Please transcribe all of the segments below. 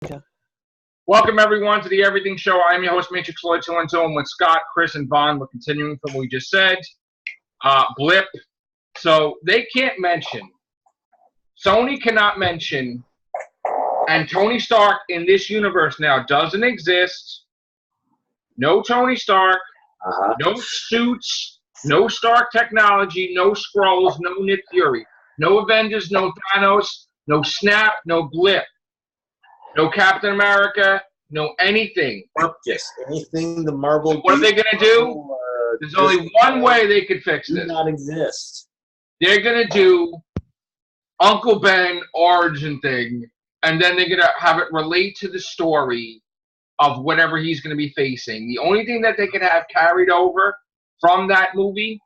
Okay. Welcome, everyone, to the Everything Show. I'm your host, Matrix Lloyd Cilento, and with Scott, Chris, and Vaughn. We're continuing from what we just said. Blip. So they can't mention, Sony cannot mention, and Tony Stark in this universe now doesn't exist. No Tony Stark, no suits, no Stark technology, no Skrulls, no Nick Fury, no Avengers, no Thanos, no Snap, no Blip. No Captain America, no anything. Yes, anything the Marvel. So what are they going to do? There's only one way they could fix this. Do not exist. They're going to do Uncle Ben origin thing, and then they're going to have it relate to the story of whatever he's going to be facing. The only thing that they can have carried over from that movie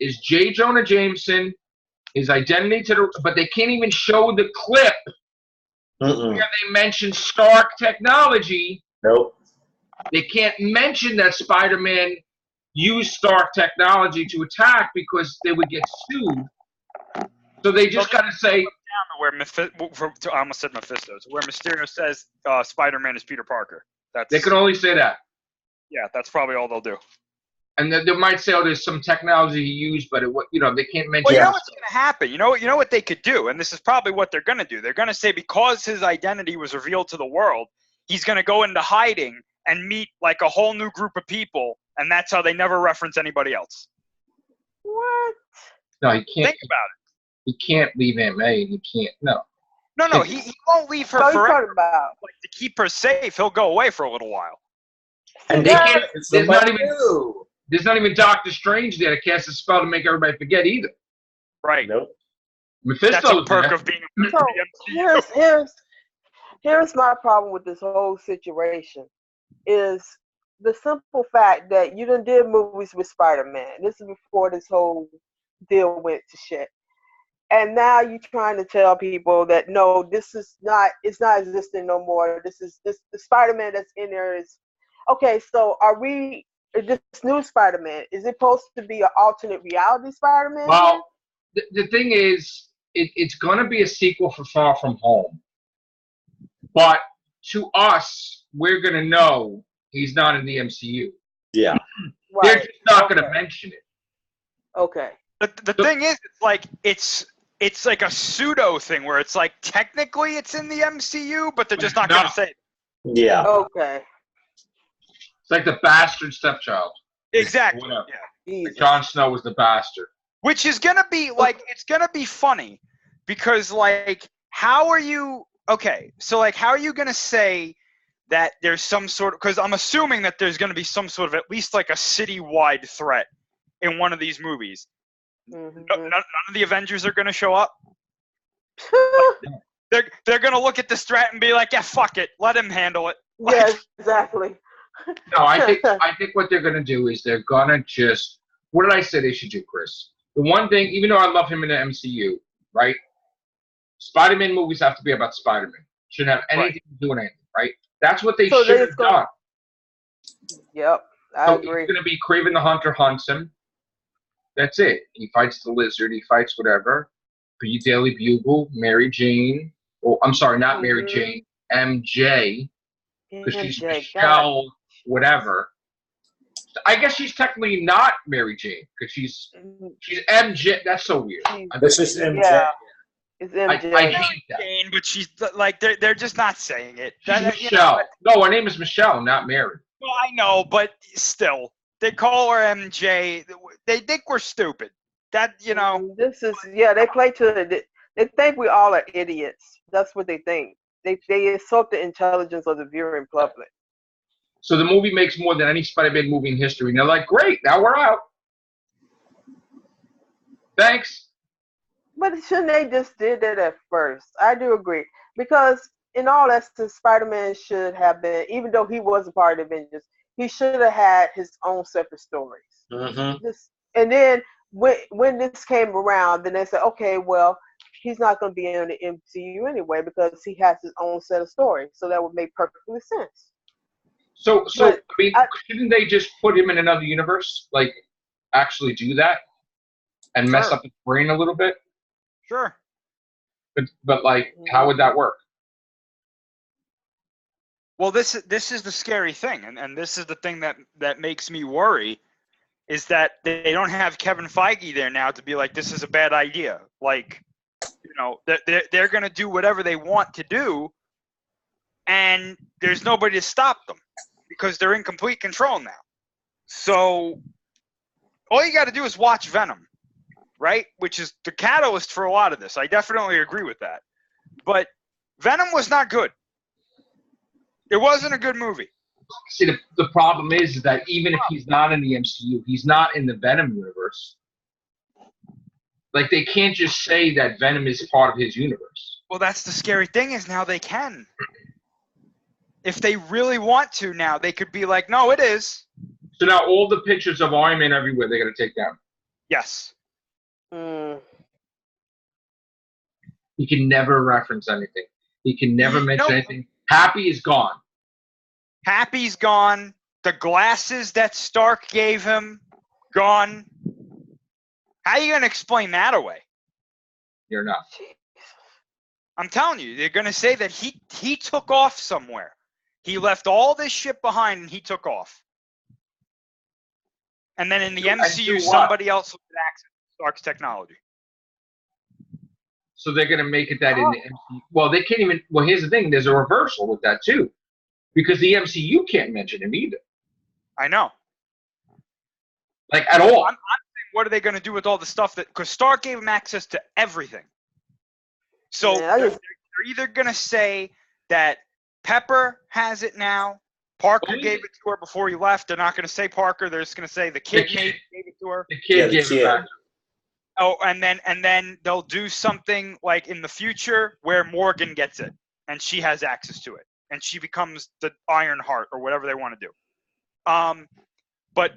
is J. Jonah Jameson, his identity to the, but they can't even show the clip where they mention Stark technology. Nope. They can't mention that Spider-Man used Stark technology to attack because they would get sued. So they just got to say... Where I almost said Mephisto. Where Mysterio says Spider-Man is Peter Parker. They can only say that. Yeah, that's probably all they'll do. And then they might say, oh, there's some technology he used, but they can't mention. Well, you know what's going to happen? You know what they could do, and this is probably what they're going to do. They're going to say because his identity was revealed to the world, he's going to go into hiding and meet like a whole new group of people, and that's how they never reference anybody else. What? No, he can't. Think about it. He can't leave Aunt May. He can't. No. No, he won't leave her forever. Like, to keep her safe, he'll go away for a little while. And they can't. There's not even Doctor Strange there to cast a spell to make everybody forget either. Right. Nope. Mephisto's that's a perk of being a member of the MCU. Here's my problem with this whole situation is the simple fact that you done did movies with Spider-Man. This is before this whole deal went to shit. And now you're trying to tell people that no, it's not existing no more. The Spider-Man that's in there is okay. So this new Spider-Man, is it supposed to be an alternate reality Spider-Man? Well, the thing is, it's going to be a sequel for Far From Home. But to us, we're going to know he's not in the MCU. Yeah. Right. They're just not going to mention it. Okay. The thing is, it's like a pseudo thing where it's like technically it's in the MCU, but they're just not going to say it. Yeah. Okay. It's like the bastard stepchild. Exactly. Yeah. Like Jon Snow was the bastard. Which is gonna be like it's gonna be funny because like how are you gonna say that there's some sort of, because I'm assuming that there's gonna be some sort of at least like a citywide threat in one of these movies. Mm-hmm. None of the Avengers are gonna show up. They're gonna look at this threat and be like, yeah, fuck it, let him handle it. Yeah, exactly. No, I think what they're gonna do is they're gonna just, what did I say they should do, Chris? The one thing, even though I love him in the MCU, right? Spider-Man movies have to be about Spider-Man. Shouldn't have anything to do with anything, right? That's what they should have done. Yep, I agree. It's gonna be Kraven the Hunter hunts him. That's it. He fights the Lizard. He fights whatever. The Daily Bugle, Mary Jane. Oh, I'm sorry, not Mary Jane. MJ. Because she's Michelle, whatever. I guess she's technically not Mary Jane because she's MJ. That's so weird. This is MJ. Yeah, it's MJ. I hate that. Jane, but she's like they're just not saying it. She's Michelle. No, her name is Michelle, not Mary. Well, I know, but still, they call her MJ. They think we're stupid. This is they play to they think we all are idiots. That's what they think. They insult the intelligence of the viewing public. So the movie makes more than any Spider-Man movie in history. And they're like, great, now we're out. Thanks. But shouldn't they just did that at first? I do agree. Because in all essence, Spider-Man should have been, even though he was a part of the Avengers, he should have had his own separate stories. Mm-hmm. And then when this came around, then they said, okay, well, he's not going to be in the MCU anyway because he has his own set of stories. So that would make perfectly sense. So shouldn't they just put him in another universe? Like, actually do that and mess up his brain a little bit? Sure. But like, how would that work? Well, this is the scary thing, and this is the thing that makes me worry, is that they don't have Kevin Feige there now to be like, this is a bad idea. Like, you know, they're going to do whatever they want to do, and there's nobody to stop them because they're in complete control now. So all you got to do is watch Venom, right? Which is the catalyst for a lot of this. I definitely agree with that. But Venom was not good. It wasn't a good movie. See, the problem is that even if he's not in the MCU, he's not in the Venom universe. Like, they can't just say that Venom is part of his universe. Well, that's the scary thing, is now they can. If they really want to now, they could be like, no, it is. So now all the pictures of Iron Man everywhere, they're going to take down. Yes. He can never reference anything. He can never mention anything. Happy is gone. Happy's gone. The glasses that Stark gave him, gone. How are you going to explain that away? You're not. I'm telling you, they're going to say that he took off somewhere. He left all this shit behind and he took off. And then in the MCU, somebody else would access Stark's technology. So they're going to make it that in the MCU. Well, they can't even. Well, here's the thing. There's a reversal with that, too. Because the MCU can't mention him either. I know. Like, at all. I'm saying, what are they going to do with all the stuff that. Because Stark gave him access to everything. So they're either going to say that Pepper has it now. Parker gave it to her before he left. They're not going to say Parker. They're just going to say the kid gave it to her. The kid gave it back. Oh, and then they'll do something like in the future where Morgan gets it and she has access to it and she becomes the Iron Heart or whatever they want to do. But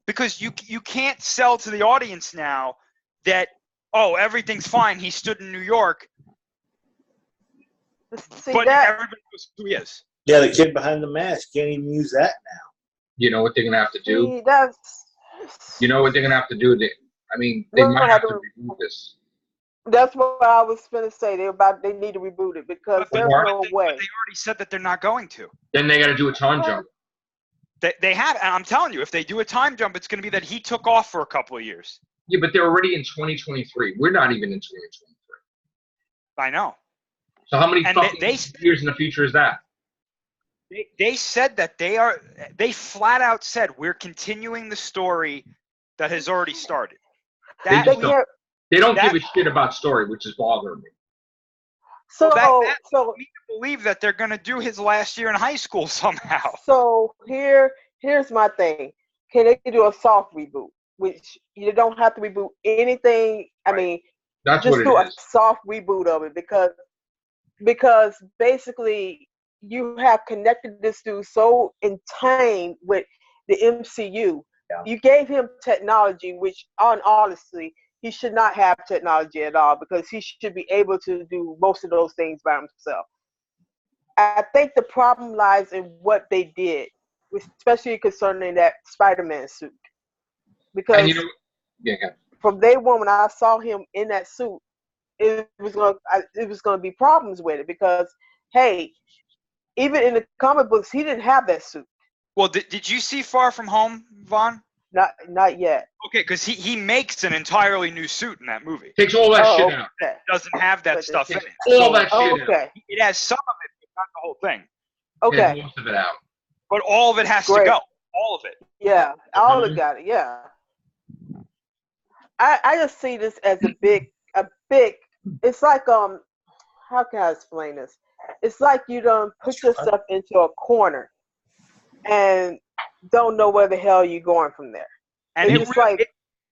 because you can't sell to the audience now that, oh, everything's fine. He stood in New York, but everybody knows who he is. Yeah, the kid behind the mask can't even use that now. You know what they're going to have to do? You know what they're going to have to do? I mean, they might have to reboot this. That's what I was going to say. They need to reboot it because there's no way. But they already said that they're not going to. Then they got to do a time jump. They have, and I'm telling you, if they do a time jump, it's going to be that he took off for a couple of years. Yeah, but they're already in 2023. We're not even in 2023. I know. So how many years in the future is that? They said that they flat out said we're continuing the story that has already started. They don't give a shit about story, which is bothering me. So that me to believe that they're going to do his last year in high school somehow. So here's my thing. Can they do a soft reboot, which you don't have to reboot anything? I mean, that's just what do it is. A soft reboot of it because basically you have connected this dude so entangled with the MCU. Yeah. You gave him technology, which honestly, he should not have technology at all because he should be able to do most of those things by himself. I think the problem lies in what they did, especially concerning that Spider-Man suit. Because from day one, when I saw him in that suit, it was going to be problems with it because, hey, even in the comic books, he didn't have that suit. Well, did you see Far From Home, Vaughn? Not yet. Okay, because he makes an entirely new suit in that movie. Takes all that shit out. It doesn't have that stuff in it. All that shit out. It has some of it, but not the whole thing. Okay. Most of it out. But all of it has to go. All of it. Yeah, all of it got it. Yeah. I just see this as a big. It's like how can I explain this? It's like you don't put yourself into a corner and don't know where the hell you're going from there. And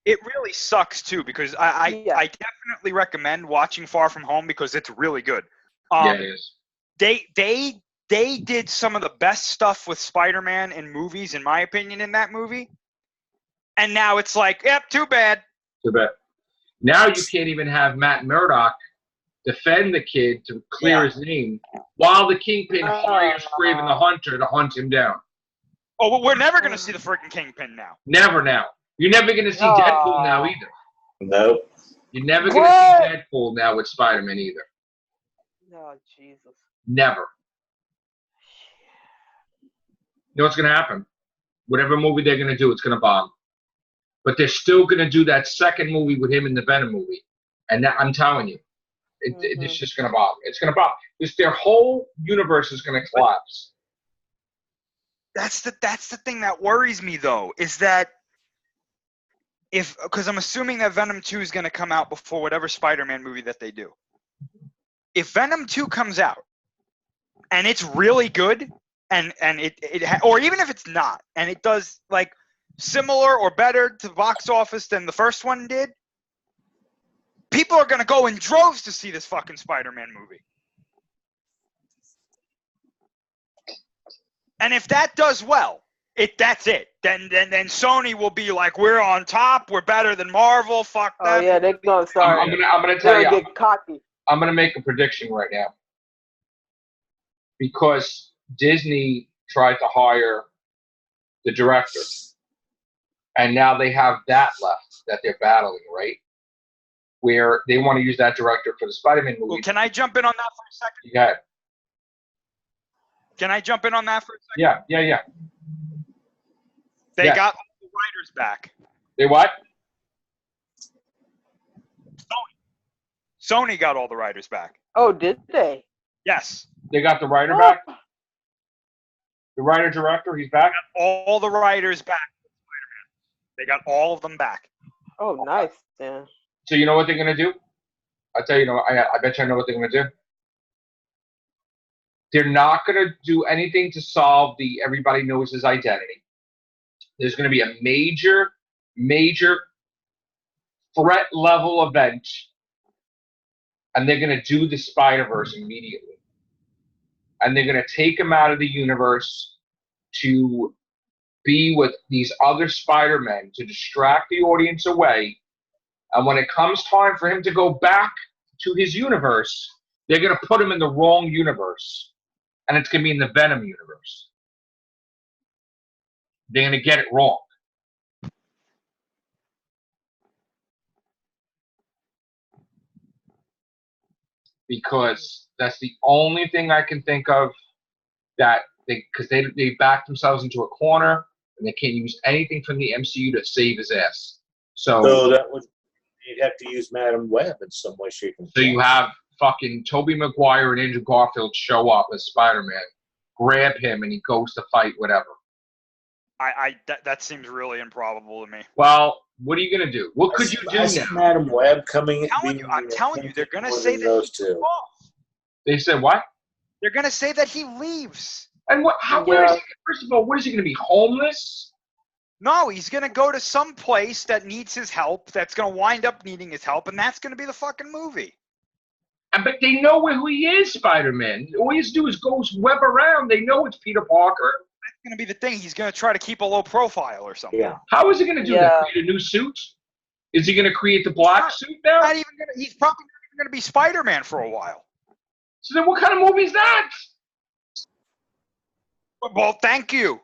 it really sucks too because I definitely recommend watching Far From Home because it's really good. Yeah, it is. They did some of the best stuff with Spider-Man in movies, in my opinion, in that movie. And now it's like, yep, too bad. Too bad. Now you can't even have Matt Murdock defend the kid to clear his name while the Kingpin hires Kraven the Hunter to hunt him down. Oh, well, we're never going to see the freaking Kingpin now. Never now. You're never going to see Deadpool now either. Nope. You're never going to see Deadpool now with Spider-Man either. Oh, Jesus. Never. know what's going to happen? Whatever movie they're going to do, it's going to bomb. But they're still going to do that second movie with him in the Venom movie. And that, I'm telling you, it's just going to bomb. It's going to bomb. Their whole universe is going to collapse. That's the thing that worries me, though, is that because I'm assuming that Venom 2 is going to come out before whatever Spider-Man movie that they do. If Venom 2 comes out and it's really good, or even if it's not, and it does like similar or better to box office than the first one did, people are going to go in droves to see this fucking Spider-Man movie. And if that does well, that's it. Then Sony will be like, we're on top. We're better than Marvel. Fuck them. Oh yeah, they're gonna start. I'm gonna tell you. Get cocky. I'm gonna make a prediction right now. Because Disney tried to hire the director, and now they have that left that they're battling, right? Where they want to use that director for the Spider-Man movie. Well, can I jump in on that for a second? Yeah. Can I jump in on that for a second? Yeah. They Yes. got all the writers back. They what? Sony got all the writers back. Oh, did they? Yes. They got the writer back? The writer-director, he's back? All the writers back. They got all of them back. Oh, nice. Yeah. So you know what they're going to do? I'll tell you, I bet you I know what they're going to do. They're not going to do anything to solve the everybody knows his identity. There's going to be a major, major threat level event, and they're going to do the Spider-Verse immediately. And they're going to take him out of the universe to be with these other Spider-Men to distract the audience away. And when it comes time for him to go back to his universe, they're going to put him in the wrong universe. And it's going to be in the Venom universe. They're going to get it wrong. Because that's the only thing I can think of that because they backed themselves into a corner and they can't use anything from the MCU to save his ass. So that would you'd have to use Madam Web in some way, shape, and So you have fucking Tobey Maguire and Andrew Garfield show up as Spider-Man, grab him, and he goes to fight whatever. That seems really improbable to me. Well, what are you gonna do? What could you do I see now? Madam Web coming. I'm telling you, they're gonna say that those he's two. off. They said what? They're gonna say that he leaves. And what? How? Where is he? First of all, what is he gonna be? Homeless? No, he's gonna go to some place that needs his help. That's gonna wind up needing his help, and that's gonna be the fucking movie. But they know who he is, Spider-Man. All he has to do is go web around. They know it's Peter Parker. That's gonna be the thing. He's gonna try to keep a low profile or something. Yeah. How is he gonna do that? Create a new suit? Is he gonna create the black suit now? Not even gonna. He's probably not even gonna be Spider-Man for a while. So then, what kind of movie is that? Well, thank you.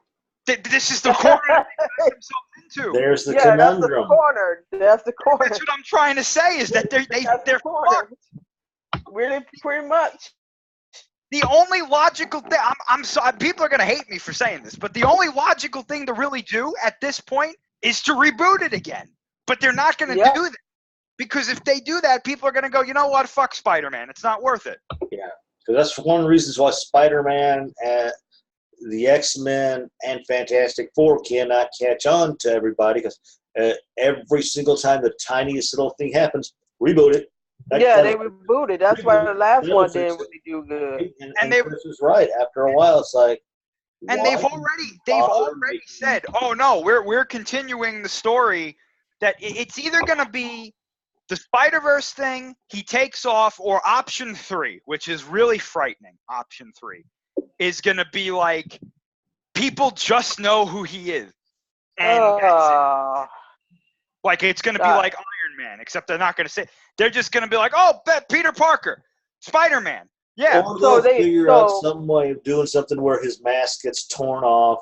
This is the corner that they got themselves into. There's the Yeah, that's the conundrum. corner. That's the corner. That's what I'm trying to say is that they're the corner. fucked. Really, pretty much. The only logical thing, I'm sorry, people are going to hate me for saying this, but the only logical thing to really do at this point is to reboot it again. But they're not going to do that. Because if they do that, people are going to go, you know what, fuck Spider-Man. It's not worth it. Yeah, because that's one of the reasons why Spider-Man, the X-Men, and Fantastic Four cannot catch on to everybody because every single time the tiniest little thing happens, reboot it. They rebooted. That's why the last one didn't really do good. And Chris is right. After a while, it's like. And they've already said, oh no, we're continuing the story that it's either going to be the Spider-Verse thing, he takes off, or option 3, which is really frightening. Option 3 is going to be like people just know who he is, and that's it. Like it's going to be like Iron Man, except they're not going to say. They're just going to be like, oh, Peter Parker, Spider-Man. Yeah. Or they'll figure out some way of doing something where his mask gets torn off,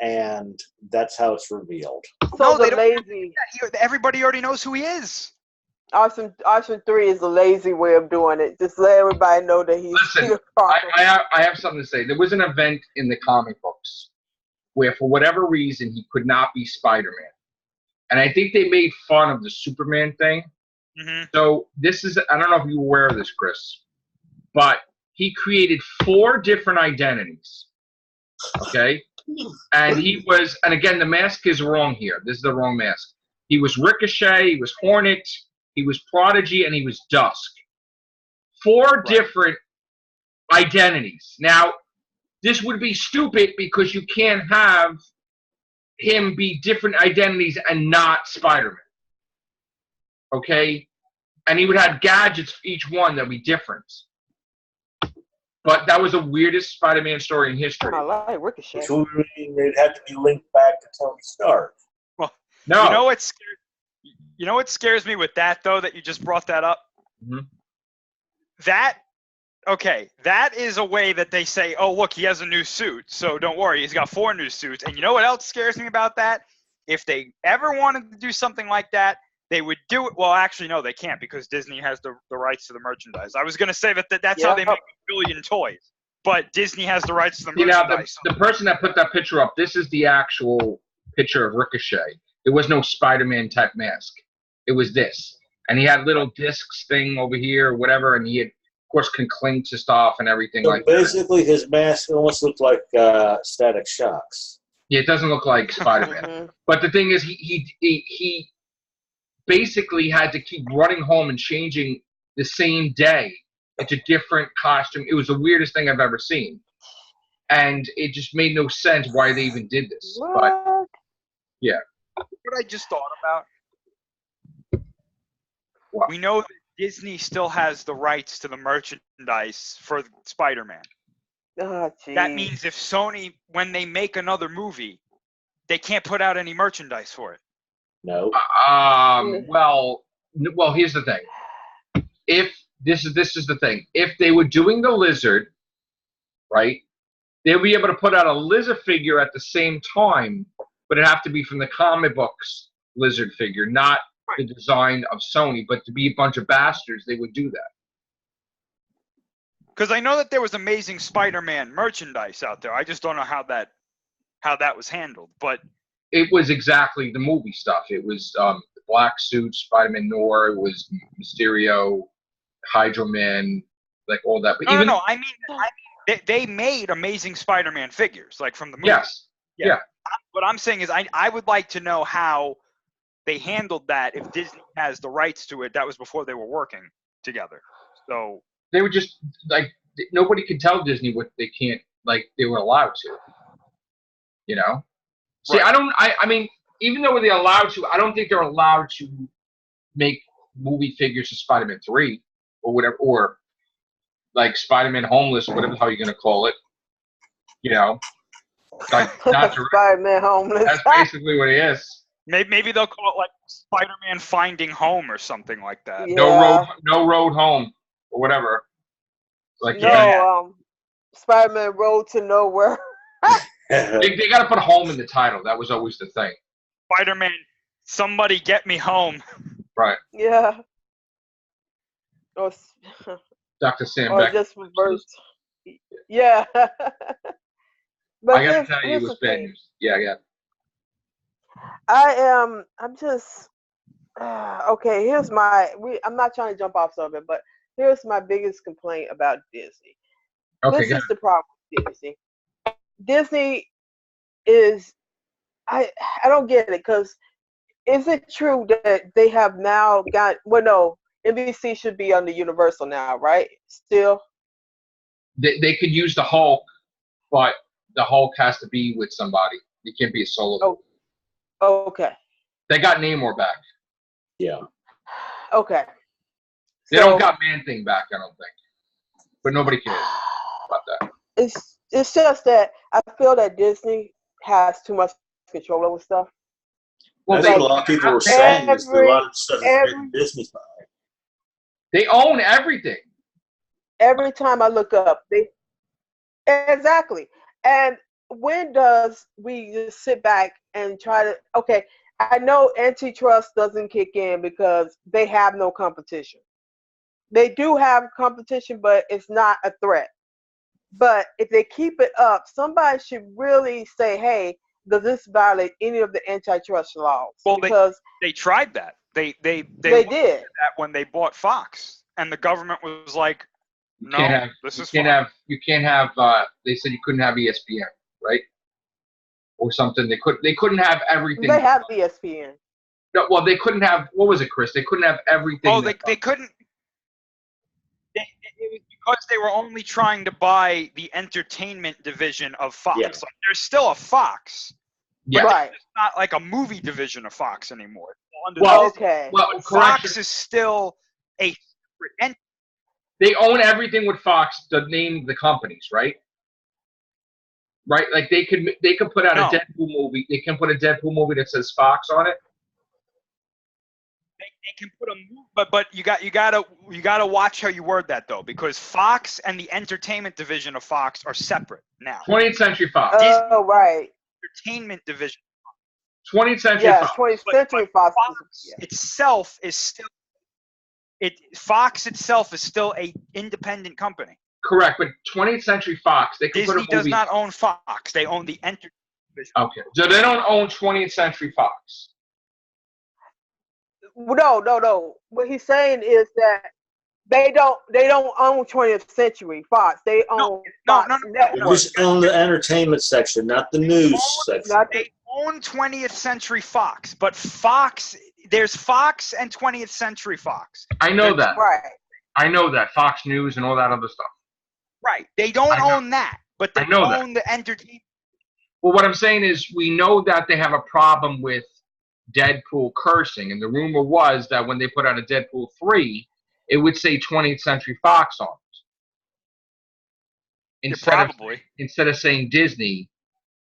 and that's how it's revealed. So no, the lazy. Everybody already knows who he is. Option 3 is the lazy way of doing it. Just let everybody know that he's Listen, Peter Parker. I have something to say. There was an event in the comic books where for whatever reason he could not be Spider-Man. And I think they made fun of the Superman thing. Mm-hmm. So this is, I don't know if you're aware of this, Chris, but he created 4 different identities. Okay? And he was, and again, the mask is wrong here. This is the wrong mask. He was Ricochet, he was Hornet, he was Prodigy, and he was Dusk. 4 different identities. Now, this would be stupid because you can't have him be different identities and not Spider-Man. Okay? And he would have gadgets for each one that would be different. But that was the weirdest Spider-Man story in history. I like Ricochet. So they'd have to be linked back to Tony Stark. Well, No. You know what scares me with that, though, that you just brought that up? Mhm. That is a way that they say, oh, look, he has a new suit, so don't worry, he's got 4 new suits. And you know what else scares me about that? If they ever wanted to do something like that, they would do it. Well, actually, no, they can't because Disney has the rights to the merchandise. I was going to say that's how they make a billion toys, but Disney has the rights to the merchandise. The person that put that picture up, this is the actual picture of Ricochet. There was no Spider-Man type mask. It was this. And he had little discs thing over here or whatever, and he had, of course, can cling to stuff and everything So like that. basically, his mask almost looked like Static Shock's. Yeah, it doesn't look like Spider-Man. Mhm. But the thing is, he basically had to keep running home and changing the same day into different costume. It was the weirdest thing I've ever seen. And it just made no sense why they even did this. But What? yeah. What I just thought about, What? we know that Disney still has the rights to the merchandise for Spider-Man. Oh, geez. That means if Sony, when they make another movie, they can't put out any merchandise for it. No. Well, here's the thing. If this is the thing. If they were doing the Lizard, right, they'll be able to put out a Lizard figure at the same time, but it'd have to be from the comic books Lizard figure, not the design of Sony. But to be a bunch of bastards, they would do that. Because I know that there was Amazing Spider-Man merchandise out there. I just don't know how that was handled. But It was exactly the movie stuff. It was the black suit, Spider-Man Noir. It was Mysterio, Hydro Man, like all that. But no. I mean, they made Amazing Spider-Man figures, like from the movie. Yes. Yeah. What I'm saying is, I would like to know how they handled that. If Disney has the rights to it, that was before they were working together. So They were just like, nobody could tell Disney what they can't, like they were allowed to. You know? See, Right. I mean, even though they're allowed to, I don't think they're allowed to make movie figures of Spider-Man 3 or whatever, or like Spider-Man Homeless, or whatever the hell you're going to call it. You know? Like, not to, Spider-Man homeless. that's basically what it is. maybe they'll call it like Spider-Man Finding Home or something like that. Yeah. No road home, or whatever. Like, No, yeah. Spider-Man Road to Nowhere. They got to put home in the title. That was always the thing. Spider-Man, somebody get me home. Right. Yeah. Or, Dr. Sam or Beck. just reverse. Yeah. But I got to tell you, it here's was the bad thing. news. Yeah. I'm just okay. I'm not trying to jump off something, but here's my biggest complaint about Disney. Okay, This go is the problem with Disney. Disney is, I don't get it, because is it true that they have now got, well, no, NBC should be under Universal now, right? Still? They could use the Hulk, but the Hulk has to be with somebody. It can't be a solo. Oh, okay. They got Namor back. Yeah. Okay. They don't got Man-Thing back, I don't think. But nobody cares about that. It's just that I feel that Disney has too much control over stuff. Well, That's what a lot of people were saying. Is a lot of stuff is Disney's behind. they own everything. Every time I look up, exactly. And when does we just sit back and try to, okay, I know antitrust doesn't kick in because they have no competition. They do have competition, but it's not a threat. But if they keep it up, somebody should really say, hey, does this violate any of the antitrust laws? Well, because they tried that. They did that when they bought Fox, and the government was like, You no, can't have. this You is can't fine. have. You can't have. They said you couldn't have ESPN, right? Or something. They couldn't have everything. they have ESPN. No, well, they couldn't have. What was it, Chris? They couldn't have everything. Oh, they couldn't. It was because they were only trying to buy the entertainment division of Fox. Yeah. Like, there's still a Fox, Yeah. Right. it's not like a movie division of Fox anymore. It's all under Well, Disney. Okay. Well, Fox correction. is still a separate entity. They own everything with Fox. The name of the companies, right? Right. Like they could put out No. a Deadpool movie. They can put a Deadpool movie that says Fox on it. They can put a move, but you gotta watch how you word that though, because Fox and the entertainment division of Fox are separate now. 20th Century Fox. Oh, right. Entertainment division. 20th Century Yeah, Fox. 20th But Century Fox. Fox itself is still Fox itself is still a independent company. Correct, but 20th Century Fox. They could put Disney a movie. does not own Fox. They own the entertainment division. Okay, so they don't own 20th Century Fox. No. What he's saying is that they don't own 20th Century Fox. They own Fox no. They Network. just own the entertainment section, not the news section. Not the- They own 20th Century Fox, but Fox, there's Fox and 20th Century Fox. I know that. Right. I know that. Fox News and all that other stuff. Right. They don't I know. own that, but they I know that. own the entertainment. Well, what I'm saying is we know that they have a problem with Deadpool cursing, and the rumor was that when they put out a Deadpool 3, it would say 20th Century Fox on it. Probably. Instead of saying Disney,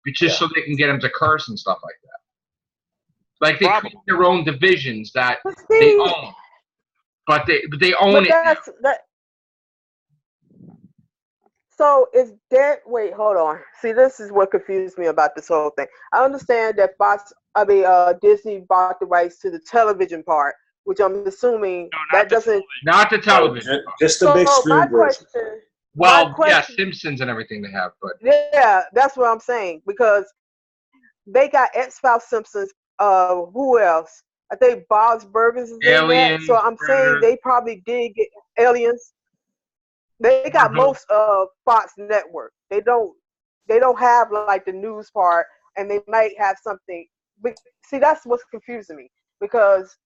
but just so they can get them to curse and stuff like that. Like they Probably. create their own divisions that But they see, own. But they own but it now. that's that. So is that? Wait, hold on. See, this is what confused me about this whole thing. I understand that Disney bought the rights to the television part, which I'm assuming No, not that the doesn't. Not the television. Just the big So my screen version. question. Well, my yeah, question- Simpsons and everything they have, but Yeah, that's what I'm saying because they got X-File Simpsons. Who else? I think Bob's Burgers is in that. Aliens, So I'm saying they probably did get Aliens. They got Marvel. most of Fox Network. They don't have like the news part, and they might have something. But see, that's what's confusing me because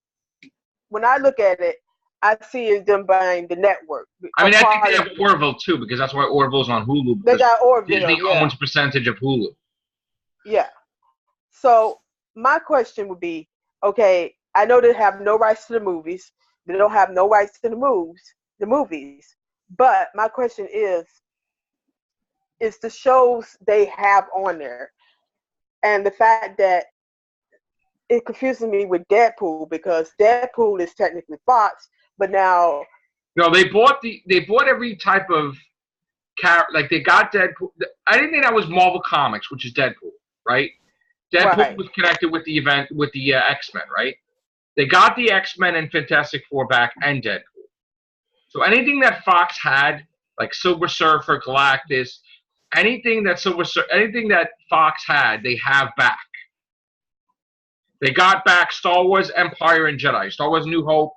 when I look at it, I see it them buying the network. I mean, I think Part they of have it. Orville too, because that's why Orville's on Hulu. They Because got Orville. Disney Yeah. owns a percentage of Hulu. Yeah. So my question would be, okay, I know they have no rights to the movies. They don't have no rights to the movies. But my question is the shows they have on there. And the fact that it confuses me with Deadpool because Deadpool is technically Fox, but now No, they bought every type of character. Like they got Deadpool. I didn't think that was Marvel Comics, which is Deadpool, right? Deadpool Right. was connected with the event with the X-Men, right? They got the X-Men and Fantastic Four back and Deadpool. So anything that Fox had, like Silver Surfer, Galactus, anything that Fox had, they have back. They got back Star Wars, Empire, and Jedi. Star Wars New Hope,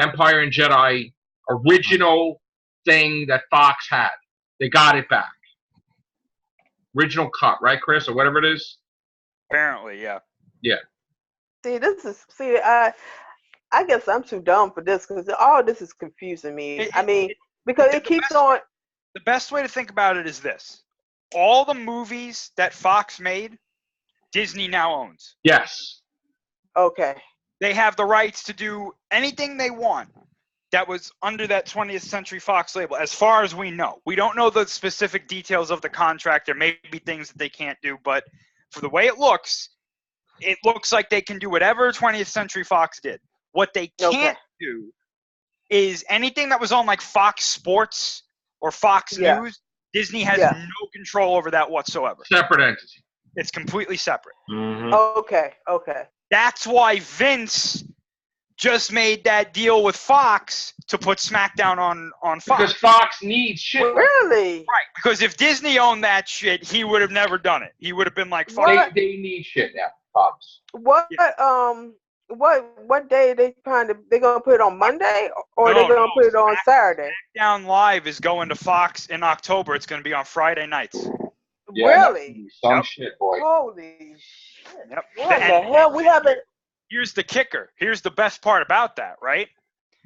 Empire, and Jedi, original thing that Fox had. They got it back. Original cut, right, Chris, or whatever it is? Apparently, yeah. I guess I'm too dumb for this because all this is confusing me. Because it keeps on. The best way to think about it is this: all the movies that Fox made, Disney now owns. Yes. Okay. They have the rights to do anything they want that was under that 20th Century Fox label, as far as we know. We don't know the specific details of the contract. There may be things that they can't do, but for the way it looks like they can do whatever 20th Century Fox did. What they can't do is anything that was on like Fox Sports or Fox News, Disney has no control over that whatsoever. Separate entity. It's completely separate. Mm-hmm. Okay. That's why Vince just made that deal with Fox to put SmackDown on Fox. Because Fox needs shit. Really? Right, because if Disney owned that shit, he would have never done it. He would have been like, fuck They, it. they need shit now, Fox. What day they trying to? They gonna put it on Monday or No, they gonna no, put it on Saturday? SmackDown Live is going to Fox in October. It's going to be on Friday nights. Really? Some Yep. shit, boy. Holy shit! Yep. What the And hell? We haven't. here's the kicker. Here's the best part about that, right?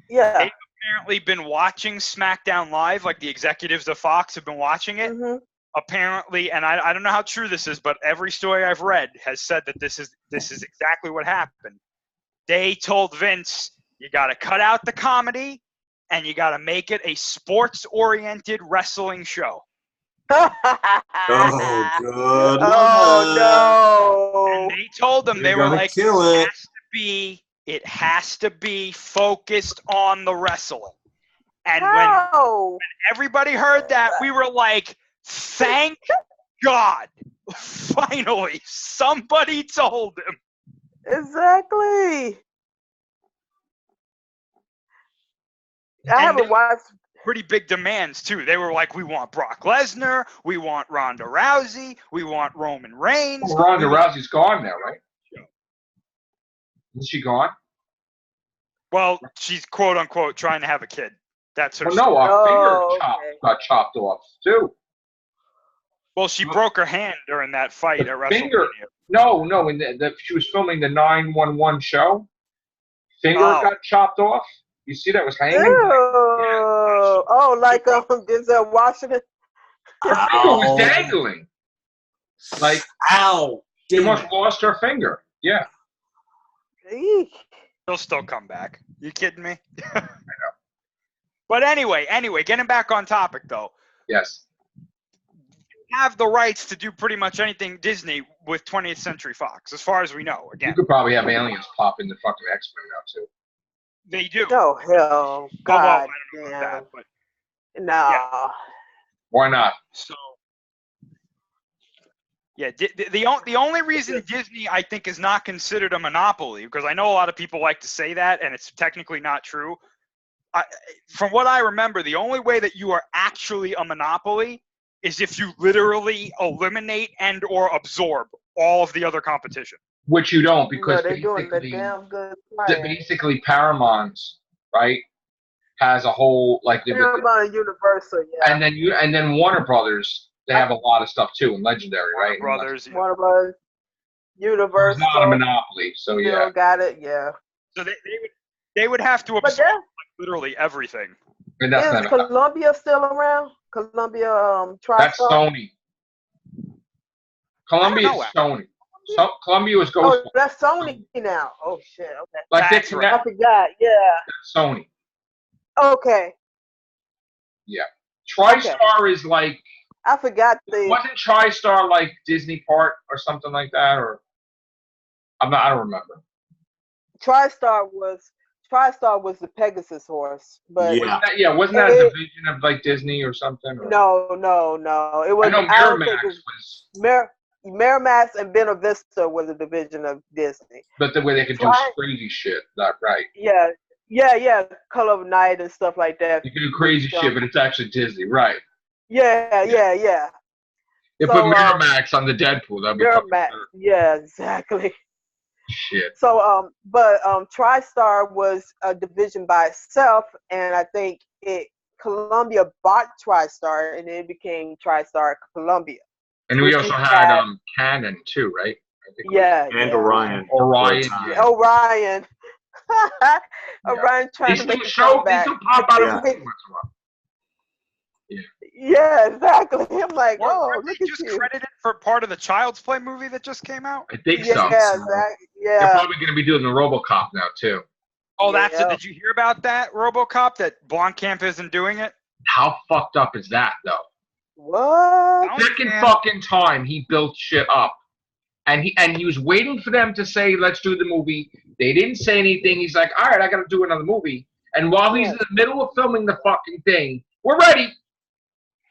Yeah. They've apparently been watching SmackDown Live, like the executives of Fox have been watching it. Mhm. Apparently, and I don't know how true this is, but every story I've read has said that this is exactly what happened. They told Vince, you got to cut out the comedy and you got to make it a sports-oriented wrestling show. Oh, good. Oh And no! they told them, they You're were gonna like, kill it. it has to be focused on the wrestling. And when How? everybody heard that, we were like, thank God. Finally, somebody told him. Exactly. I And haven't they- watched. Pretty big demands, too. They were like, we want Brock Lesnar. We want Ronda Rousey. We want Roman Reigns. Ronda Rousey's gone now, right? Is she gone? Well, she's quote unquote trying to have a kid. That's her. Well, no, story. our finger okay. got chopped off too. Well, she broke her hand during that fight The at WrestleMania. finger- No, in she was filming the 911 show. Finger Oh. got chopped off. You see that was hanging? Ew. Oh, like Denzel Washington. Her finger was Ow. dangling. Like Ow. she Damn must it. have lost her finger. Yeah. Eek. He'll still come back. You kidding me? I know. But anyway, getting back on topic though. Yes. You have the rights to do pretty much anything Disney with 20th Century Fox, as far as we know. You Again, could probably have aliens pop in the fucking X-Men now too. they do. Oh hell, Oh, well, God I don't know damn. about that, but No. Why not? so. Yeah, the only reason Disney, I think, is not considered a monopoly, because I know a lot of people like to say that, and it's technically not true. From what I remember, the only way that you are actually a monopoly is if you literally eliminate and or absorb all of the other competition. Which you don't, because No, they're doing the basically, damn good plan. basically Paramount, right, has a whole like Paramount Universal, yeah. and then Warner Brothers, they have a lot of stuff too, and Legendary, right? Brothers. One of us, It's Universal. not a monopoly, so yeah. Still got it, yeah. So they would have to But absorb then, literally everything. And that's is not a, Columbia still around? Columbia, that's TriStar? Sony. Columbia know, is Sony. So Columbia was Oh, Ghost. that's Sony now. Oh shit. Okay. Like they That's connect. I forgot. Yeah. That's Sony. Okay. TriStar is like, I forgot the. wasn't TriStar like Disney Park or something like that, or I don't remember. TriStar was the Pegasus horse, but Yeah. Wasn't that a division of like Disney or something? Or? no. It was. I know don't think Miramax it was, Miramax and Bena Vista was a division of Disney. but the way they could do Tri- crazy shit, not right. Yeah. Color of Night and stuff like that. You can do crazy shit, but it's actually Disney, right? Yeah. You So, put Miramax on the Deadpool, that'd be fucking Miramax. better. Yeah, exactly. Shit. So, but TriStar was a division by itself, and I think Columbia bought TriStar, and it became TriStar Columbia. And we Which also we had had- Canon too, right? I think it was Yeah. And yeah. Orion. Orion. Yeah. Orion. Orion trying These to make two a shows, these comeback. two pop out of Yeah. once in a while. Yeah, exactly. I'm like, oh, Weren't look they at just you. credited for part of the Child's Play movie that just came out? I think Yeah, so. exactly. They're Yeah. probably going to be doing the RoboCop now too. Oh, that's it. Yeah. Did you hear about that, RoboCop, that Blomkamp isn't doing it? How fucked up is that though? What? Oh, Second man. fucking time he built shit up, and he was waiting for them to say let's do the movie. They didn't say anything. He's like, all right, I got to do another movie. And while he's in the middle of filming the fucking thing, we're ready.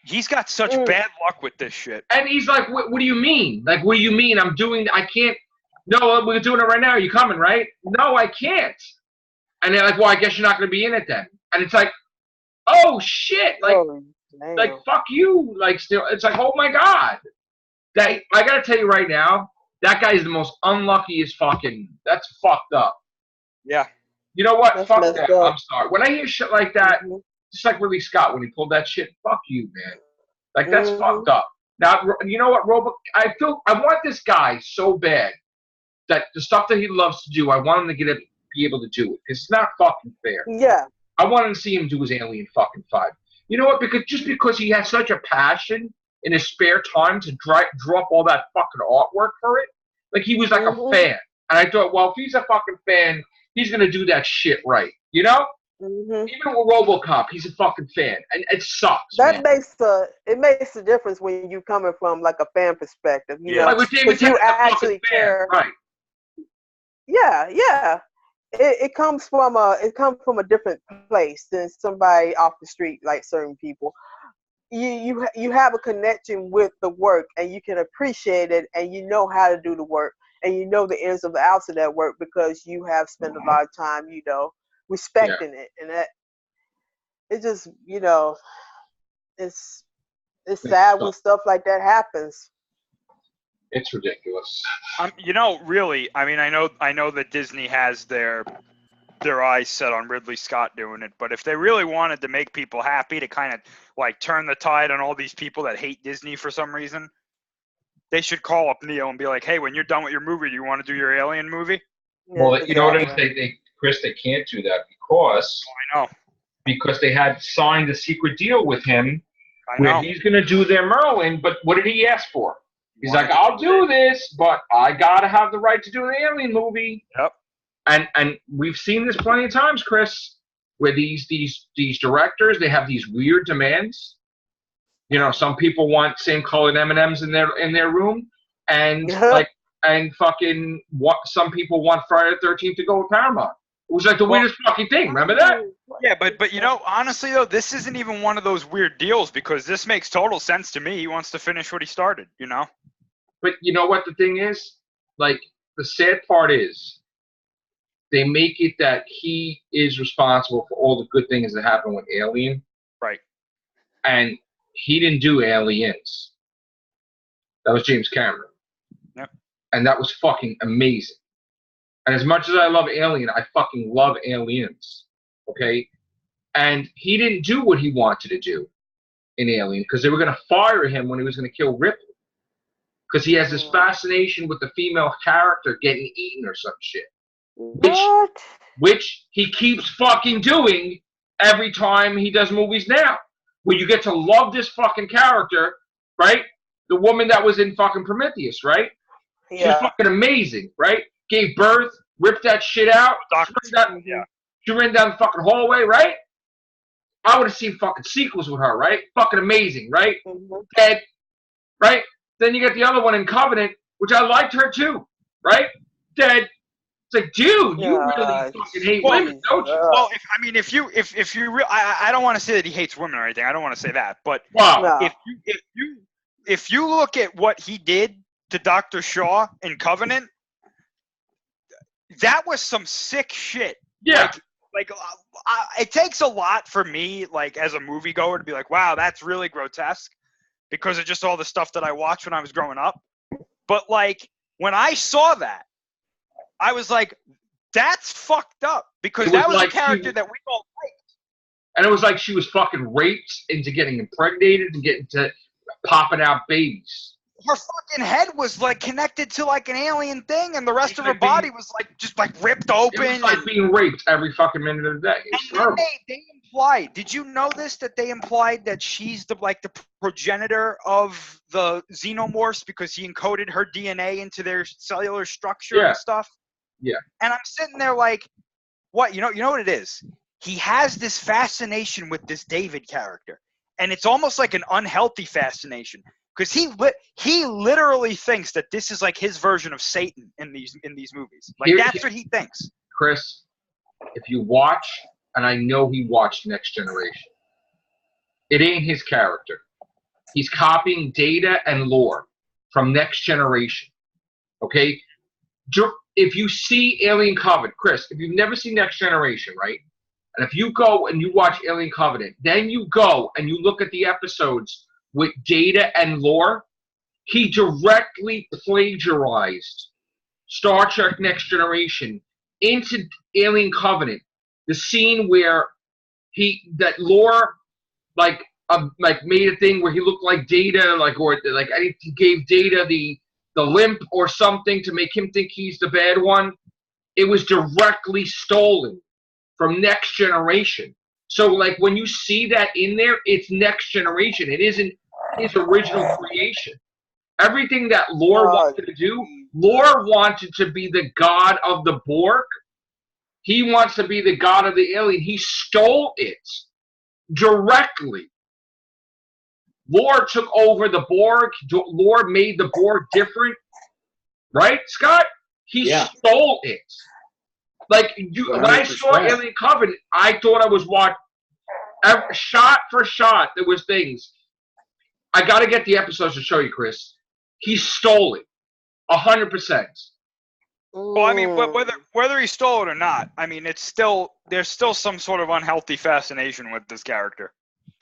He's got such bad luck with this shit. And he's like, what do you mean? Like, what do you mean? I can't. No, we're doing it right now. Are you coming, right? No, I can't. And they're like, well, I guess you're not going to be in it then. And it's like, oh shit, like fuck you, like still, it's like, oh my god, that I gotta tell you right now, that guy is the most unluckiest fucking. That's fucked up. Yeah. You know what? That's Fuck messed that. up. I'm sorry. When I hear shit like that, just like Ridley Scott when he pulled that shit, fuck you, man. Like that's fucked up. Now you know what, I want this guy so bad that the stuff that he loves to do, I want him to be able to do it. It's not fucking fair. Yeah. I wanted to see him do his Alien fucking 5. You know what? Because he has such a passion in his spare time to drop all that fucking artwork for it. Like he was like a fan, and I thought, well, if he's a fucking fan, he's gonna do that shit right. You know? Even with RoboCop, he's a fucking fan, and it sucks. That makes a difference when you coming from like a fan perspective. You know, like with David you Tennant's a actually fucking fan, care. right? Yeah. It comes from a different place than somebody off the street, like certain people. You have a connection with the work, and you can appreciate it, and you know how to do the work, and you know the ins and the outs of that work because you have spent a lot of time, you know, respecting it, and that it just, you know, it's sad when stuff like that happens. It's ridiculous. You know, really, I mean, I know that Disney has their eyes set on Ridley Scott doing it, but if they really wanted to make people happy, to kind of like turn the tide on all these people that hate Disney for some reason, they should call up Neo and be like, hey, when you're done with your movie, do you want to do your Alien movie? Well, you know what it is? Chris, they can't do that because they had signed a secret deal with him where he's going to do their Merlin, but what did he ask for? He's like, I'll do this, but I got to have the right to do an Alien movie. Yep. And we've seen this plenty of times, Chris, where these directors, they have these weird demands. You know, some people want same colored M&Ms in their room, and some people want Friday the 13th to go with Paramount. It was like the weirdest fucking thing. Remember that? Yeah, but you know, honestly though, this isn't even one of those weird deals because this makes total sense to me. He wants to finish what he started, you know? But you know what the thing is? Like, the sad part is they make it that he is responsible for all the good things that happen with Alien. Right. And he didn't do Aliens. That was James Cameron. Yep. And that was fucking amazing. And as much as I love Alien, I fucking love Aliens. Okay? And he didn't do what he wanted to do in Alien because they were going to fire him when he was going to kill Ripley. Because he has this fascination with the female character getting eaten or some shit. Which he keeps fucking doing every time he does movies now. Where you get to love this fucking character, right? The woman that was in fucking Prometheus, right? Yeah. She was fucking amazing, right? Gave birth, ripped that shit out. She ran down the fucking hallway, right? I would have seen fucking sequels with her, right? Fucking amazing, right? Dead, right? Then you get the other one in Covenant, which I liked her too, right? Dead. It's like, dude, you really fucking hate women, don't you? Well, if you I don't want to say that he hates women or anything. I don't want to say that, but if you look at what he did to Dr. Shaw in Covenant, that was some sick shit. Yeah. Like it takes a lot for me, like as a moviegoer, to be like, wow, that's really grotesque, because of just all the stuff that I watched when I was growing up. But like when I saw that, I was like, that's fucked up, because that was like a character that we all liked. And it was like she was fucking raped into getting impregnated and getting to popping out babies. Her fucking head was like connected to like an alien thing, and the rest of her body was like just like ripped open. It was like being raped every fucking minute of the day. And then they implied, did you know this, that they implied that she's the progenitor of the xenomorphs because he encoded her DNA into their cellular structure and stuff? Yeah. And I'm sitting there like, what? You know what it is? He has this fascination with this David character, and it's almost like an unhealthy fascination, because he literally thinks that this is like his version of Satan in these movies. Like that's what he thinks. Chris, if you watch, and I know he watched Next Generation, it ain't his character. He's copying data and lore from Next Generation. Okay? if you see Alien Covenant, Chris, if you've never seen Next Generation, right? And if you go and you watch Alien Covenant, then you go and you look at the episodes with Data and Lore, he directly plagiarized Star Trek Next Generation into Alien Covenant. The scene where Lore made a thing where he looked like Data, he gave Data the limp or something to make him think he's the bad one. It was directly stolen from Next Generation. So like when you see that in there, it's Next Generation. It isn't his original creation. Everything that Lore wanted to do, Lore wanted to be the god of the Borg. He wants to be the god of the alien. He stole it directly. Lore took over the Borg. Lore made the Borg different. Right, Scott? He stole it. Like, when I saw Alien Covenant, I thought I was watching. Shot for shot, there was things. I got to get the episodes to show you, Chris. He stole it. 100%. Well, I mean, whether he stole it or not, I mean, there's still some sort of unhealthy fascination with this character.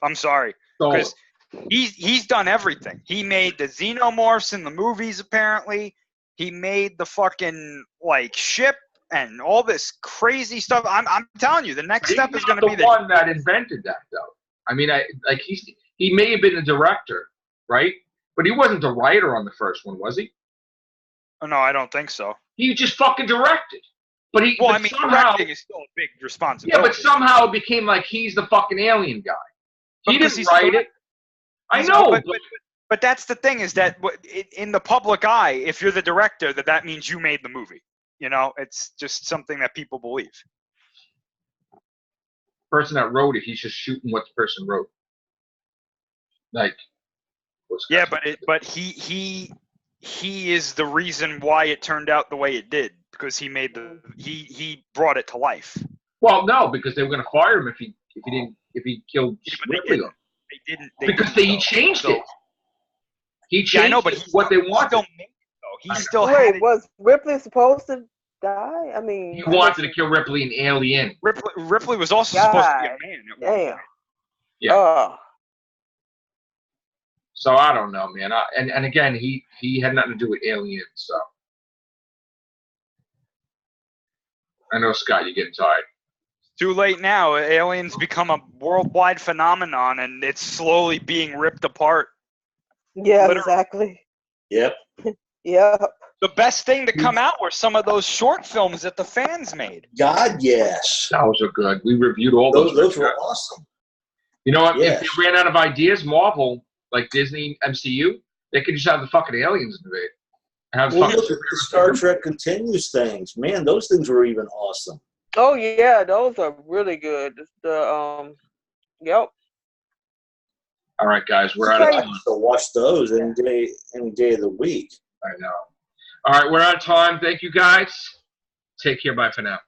I'm sorry. Because he's done everything. He made the xenomorphs in the movies, apparently. He made the fucking, ship and all this crazy stuff. I'm telling you, the next step is going to be the one that invented that, though. I mean, he may have been a director, right? But he wasn't the writer on the first one, was he? Oh, no, I don't think so. He just fucking directed. But directing is still a big responsibility. Yeah, but somehow it became like he's the fucking alien guy. He didn't write it. I know. But that's the thing, is that in the public eye, if you're the director, that means you made the movie. You know, it's just something that people believe. The person that wrote it, he's just shooting what the person wrote. Yeah, but he is the reason why it turned out the way it did, because he brought it to life. Well, no, because they were going to fire him if he killed Ripley. He changed it. He changed what they wanted. Was Ripley supposed to die? I mean, he wanted to kill Ripley in Alien. Ripley was also supposed to be a man at one point. Yeah. So I don't know, man. And again, he had nothing to do with Alien, so I know, Scott, you're getting tired. Too late now. Aliens become a worldwide phenomenon, and it's slowly being ripped apart. Yeah, exactly. Yep. Yep. The best thing to come out were some of those short films that the fans made. God, yes. Those are good. We reviewed all those. Those were awesome. You know what? Yes. If they ran out of ideas, Marvel, like Disney, MCU, they could just have the fucking aliens invade. Look at the Star Trek Continues things. Man, those things were even awesome. Oh yeah, those are really good. Yep. All right, guys, we're out of time. So watch those any day of the week. I know. All right, we're out of time. Thank you, guys. Take care. Bye for now.